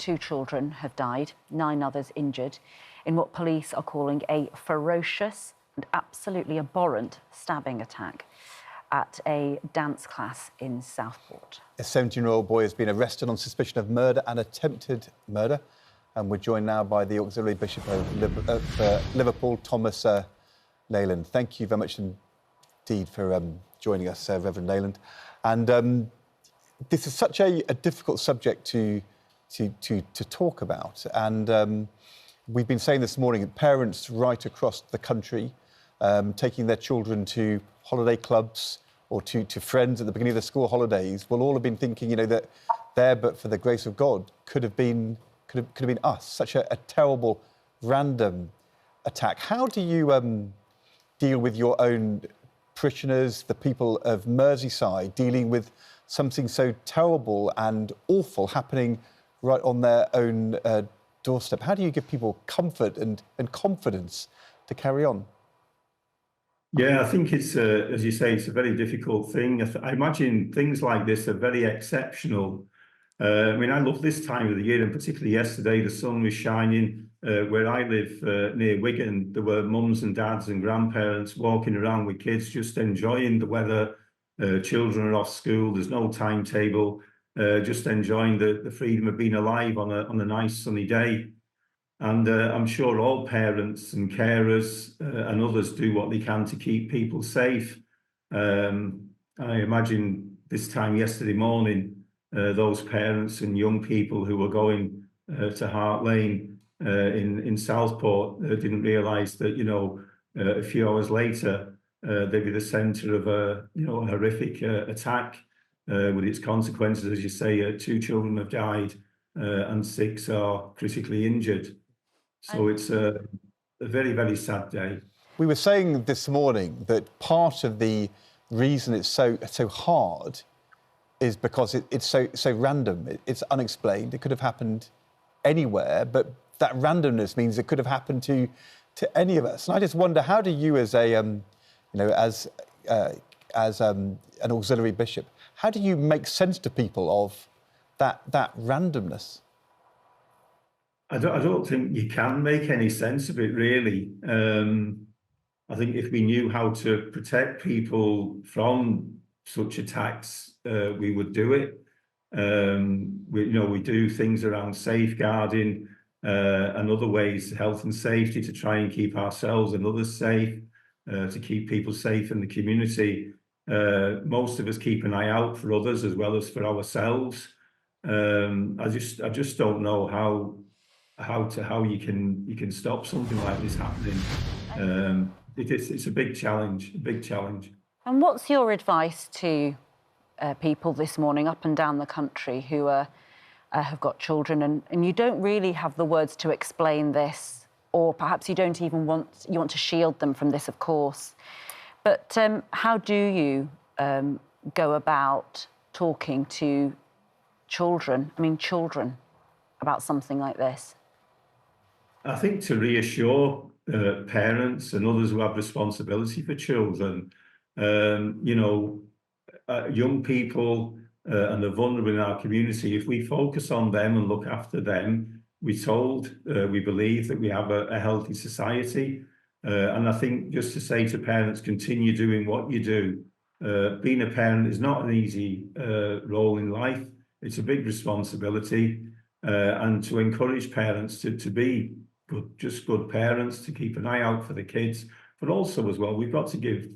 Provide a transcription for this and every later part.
2 children have died, 9 others injured, in what police are calling a ferocious and absolutely abhorrent stabbing attack at a dance class in Southport. A 17-year-old boy has been arrested on suspicion of murder and attempted murder. And we're joined now by the Auxiliary Bishop of Liverpool, Thomas Nayland. Thank you very much indeed for joining us, Reverend Nayland. And this is such a difficult subject to talk about. And we've been saying this morning that parents right across the country taking their children to holiday clubs or to friends at the beginning of the school holidays will all have been thinking, you know, that there, but for the grace of God, could have been us. Such a terrible, random attack. How do you deal with your own parishioners, the people of Merseyside, dealing with something so terrible and awful happening right on their own doorstep? How do you give people comfort and confidence to carry on? Yeah, I think it's, as you say, it's a very difficult thing. I imagine things like this are very exceptional. I mean, I love this time of the year, and particularly yesterday, the sun was shining. Where I live near Wigan, there were mums and dads and grandparents walking around with kids, just enjoying the weather. Children are off school, there's no timetable, just enjoying the freedom of being alive on a nice sunny day. And I'm sure all parents and carers and others do what they can to keep people safe. I imagine this time yesterday morning, those parents and young people who were going to Hart Lane in Southport didn't realise that, you know, a few hours later they'd be the centre of a horrific attack with its consequences. As you say, 2 children have died and 6 are critically injured. So it's a very, very sad day. We were saying this morning that part of the reason it's so hard is because it's so random. It's unexplained. It could have happened anywhere, but that randomness means it could have happened to any of us. And I just wonder, how do you, as an auxiliary bishop, how do you make sense to people of that randomness? I don't think you can make any sense of it, really. I think if we knew how to protect people from such attacks, we would do it. We do things around safeguarding and other ways, health and safety, to try and keep ourselves and others safe, to keep people safe in the community. Most of us keep an eye out for others as well as for ourselves. I just don't know how you can stop something like this happening. It's a big challenge, And what's your advice to people this morning up and down the country who have got children and you don't really have the words to explain this, or perhaps you don't even want to shield them from this, of course, but how do you go about talking to children about something like this? I think to reassure parents and others who have responsibility for children, young people and the vulnerable in our community, if we focus on them and look after them, we believe that we have a healthy society. And I think just to say to parents, continue doing what you do. Being a parent is not an easy role in life. It's a big responsibility. And to encourage parents to be good parents, to keep an eye out for the kids, but also as well, we've got to give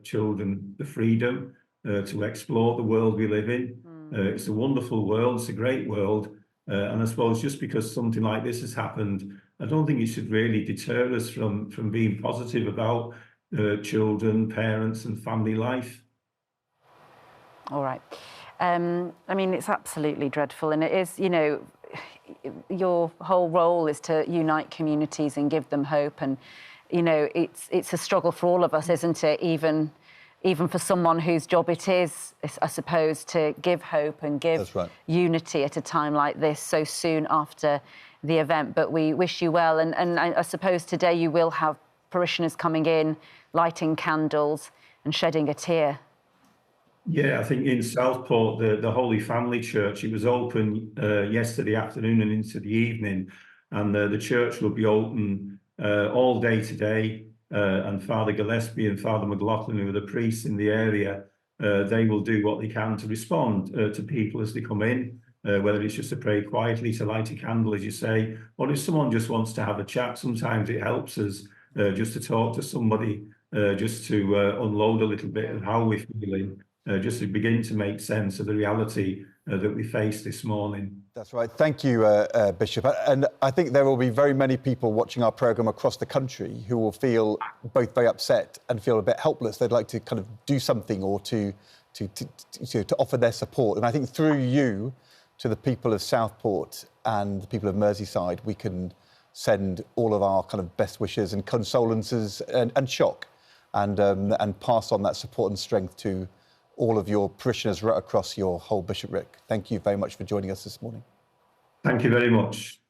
children the freedom to explore the world we live in. It's a wonderful world, it's a great world, and I suppose just because something like this has happened, I don't think it should really deter us from being positive about children, parents and family life. All right. It's absolutely dreadful, and it is, your whole role is to unite communities and give them hope, and it's a struggle for all of us, isn't it? Even for someone whose job it is, I suppose, to give hope and give unity at a time like this, so soon after the event. But we wish you well, and I suppose today you will have parishioners coming in, lighting candles and shedding a tear. Yeah, I think in Southport, the Holy Family Church, it was open yesterday afternoon and into the evening, and the church will be open all day today. And Father Gillespie and Father McLaughlin, who are the priests in the area, they will do what they can to respond to people as they come in, whether it's just to pray quietly, to light a candle, as you say, or if someone just wants to have a chat. Sometimes it helps us just to talk to somebody, just to unload a little bit of how we're feeling. Just to begin to make sense of the reality that we face this morning. That's right. Thank you, Bishop. And I think there will be very many people watching our programme across the country who will feel both very upset and feel a bit helpless. They'd like to kind of do something or to offer their support. And I think through you to the people of Southport and the people of Merseyside, we can send all of our kind of best wishes and condolences and shock and pass on that support and strength to all of your parishioners right across your whole bishopric. Thank you very much for joining us this morning. Thank you very much.